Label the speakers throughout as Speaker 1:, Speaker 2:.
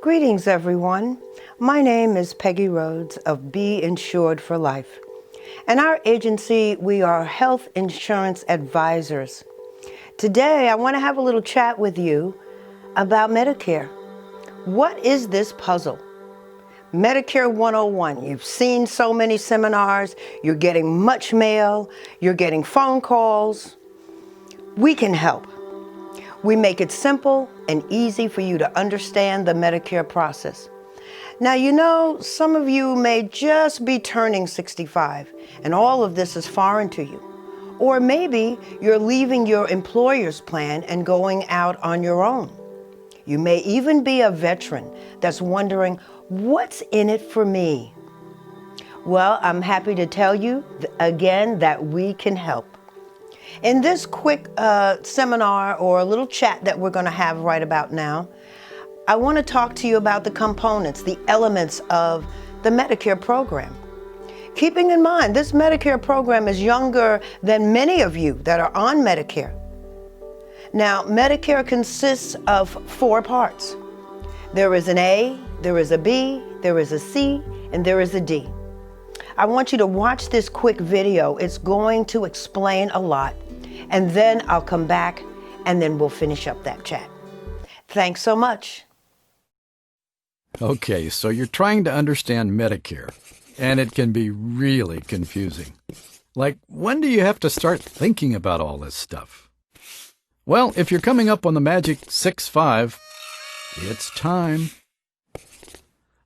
Speaker 1: Greetings, everyone. My name is Peggie Rhodes of Be Insured for Life. And our agency, we are health insurance advisors. Today, I want to have a little chat with you about Medicare. What is this puzzle? Medicare 101. You've seen so many seminars, you're getting much mail, you're getting phone calls. We can help. We make it simple and easy for you to understand the Medicare process. Now, you know, some of you may just be turning 65, and all of this is foreign to you. Or maybe you're leaving your employer's plan and going out on your own. You may even be a veteran that's wondering, what's in it for me? Well, I'm happy to tell you again that we can help. In this quick seminar or a little chat that we're going to have right about now, I want to talk to you about the components, the elements of the Medicare program. Keeping in mind, this Medicare program is younger than many of you that are on Medicare. Now, Medicare consists of 4 parts. There is an A, there is a B, there is a C, and there is a D. I want you to watch this quick video. It's going to explain a lot. And then I'll come back and then we'll finish up that chat. Thanks so much.
Speaker 2: Okay, so you're trying to understand Medicare, and it can be really confusing. Like, when do you have to start thinking about all this stuff? Well, if you're coming up on the magic 6-5, it's time.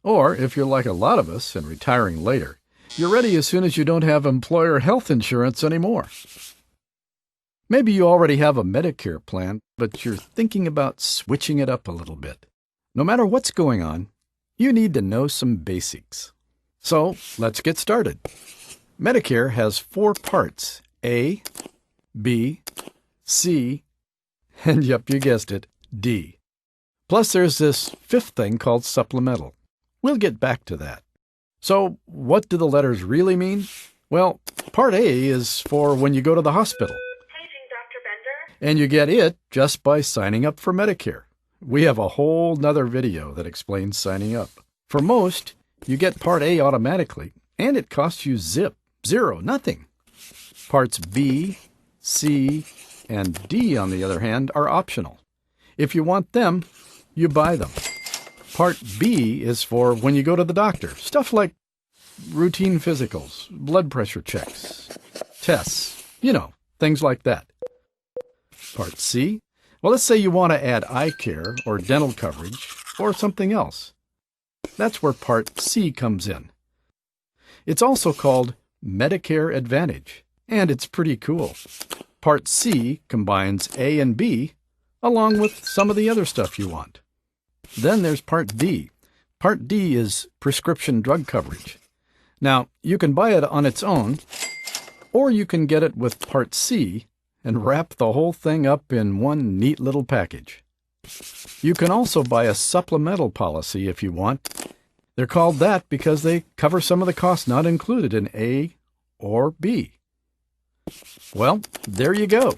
Speaker 2: Or if you're like a lot of us and retiring later, you're ready as soon as you don't have employer health insurance anymore. Maybe you already have a Medicare plan, but you're thinking about switching it up a little bit. No matter what's going on, you need to know some basics. So let's get started. Medicare has 4 parts: A, B, C, and yep, you guessed it, D. Plus there's this 5th thing called supplemental. We'll get back to that. So what do the letters really mean? Well, Part A is for when you go to the hospital.
Speaker 3: Paging Dr. Bender.
Speaker 2: And you get it just by signing up for Medicare. We have a whole nother video that explains signing up. For most, you get Part A automatically, and it costs you zero, nothing. Parts B, C, and D, on the other hand, are optional. If you want them, you buy them. Part B is for when you go to the doctor. Stuff like routine physicals, blood pressure checks, tests, things like that. Part C, well, let's say you want to add eye care or dental coverage or something else. That's where Part C comes in. It's also called Medicare Advantage, and it's pretty cool. Part C combines A and B along with some of the other stuff you want. Then there's Part D. Part D is prescription drug coverage. Now, you can buy it on its own, or you can get it with Part C and wrap the whole thing up in one neat little package. You can also buy a supplemental policy if you want. They're called that because they cover some of the costs not included in A or B. Well, there you go.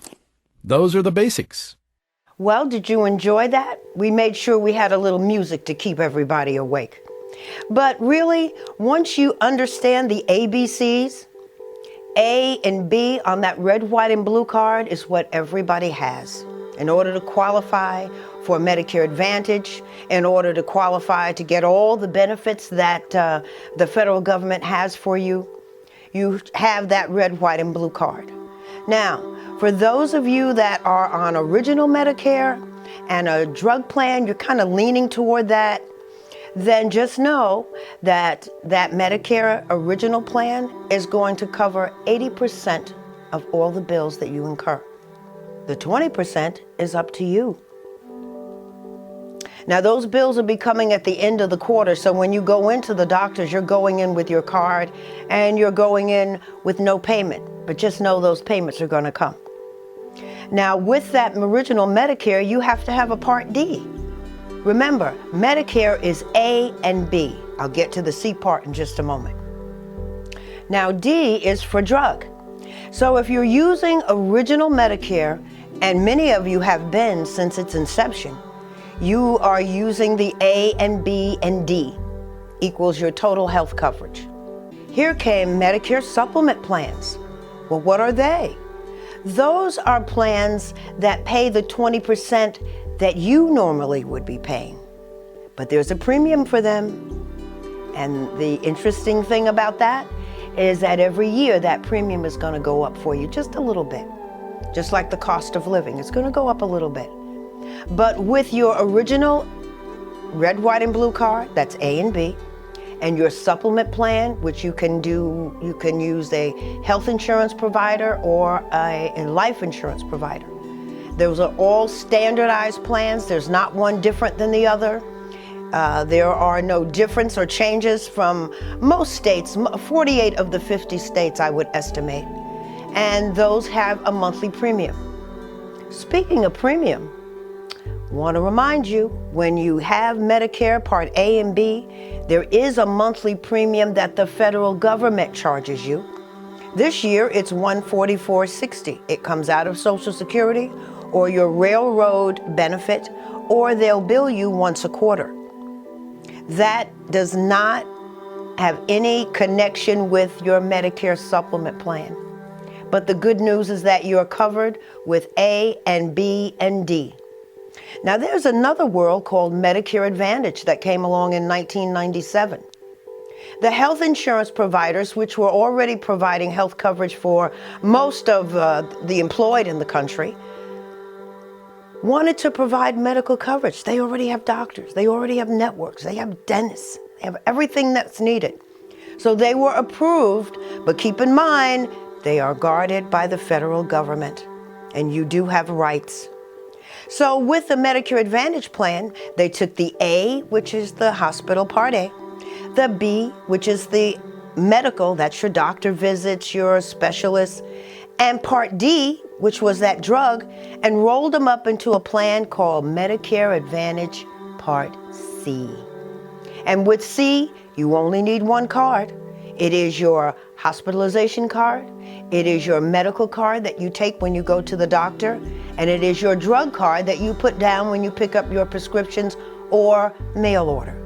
Speaker 2: Those are the basics.
Speaker 1: Well, did you enjoy that? We made sure we had a little music to keep everybody awake. But really, once you understand the ABCs, A and B on that red, white, and blue card is what everybody has. In order to qualify for Medicare Advantage, in order to qualify to get all the benefits that the federal government has for you, you have that red, white, and blue card. Now, for those of you that are on original Medicare and a drug plan, you're kind of leaning toward that, then just know that that Medicare original plan is going to cover 80% of all the bills that you incur. The 20% is up to you. Now, those bills will be coming at the end of the quarter, so when you go into the doctors, you're going in with your card and you're going in with no payment, but just know those payments are going to come. Now, with that original Medicare, you have to have a Part D. Remember, Medicare is A and B. I'll get to the C part in just a moment. Now, D is for drug. So if you're using original Medicare, and many of you have been since its inception, you are using the A and B and D equals your total health coverage. Here came Medicare supplement plans. Well, what are they? Those are plans that pay the 20% that you normally would be paying. But there's a premium for them. And the interesting thing about that is that every year that premium is going to go up for you just a little bit. Just like the cost of living, it's going to go up a little bit. But with your original red, white, and blue card, that's A and B, and your supplement plan, which you can use a health insurance provider or a life insurance provider. Those are all standardized plans. There's not one different than the other. There are no difference or changes from most states, 48 of the 50 states I would estimate. And those have a monthly premium. Speaking of premium, want to remind you, when you have Medicare Part A and B, there is a monthly premium that the federal government charges you. This year, it's $144.60. It comes out of Social Security or your railroad benefit, or they'll bill you once a quarter. That does not have any connection with your Medicare supplement plan. But the good news is that you're covered with A and B and D. Now, there's another world called Medicare Advantage that came along in 1997. The health insurance providers, which were already providing health coverage for most of the employed in the country, wanted to provide medical coverage. They already have doctors, they already have networks, they have dentists, they have everything that's needed. So they were approved, but keep in mind, they are guarded by the federal government, and you do have rights. So with the Medicare Advantage plan, they took the A, which is the hospital Part A, the B, which is the medical, that's your doctor visits, your specialist, and Part D, which was that drug, and rolled them up into a plan called Medicare Advantage Part C. And with C, you only need one card. It is your hospitalization card, it is your medical card that you take when you go to the doctor, and it is your drug card that you put down when you pick up your prescriptions or mail order.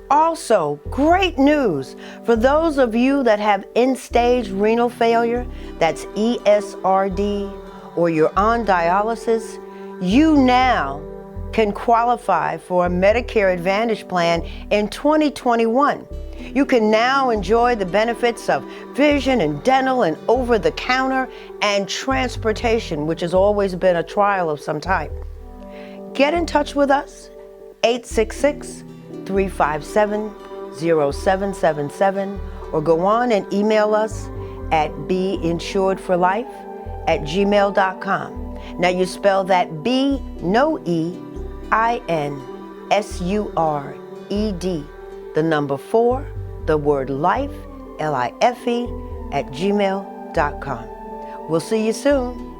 Speaker 1: Also, great news for those of you that have end-stage renal failure, that's ESRD, or you're on dialysis, you now can qualify for a Medicare Advantage plan in 2021. You can now enjoy the benefits of vision and dental and over-the-counter and transportation, which has always been a trial of some type. Get in touch with us, 866-357-0777, or go on and email us at beinsuredforlife@gmail.com. Now you spell that B, no E, INSURED, the number 4, the word life, LIFE, @gmail.com. We'll see you soon.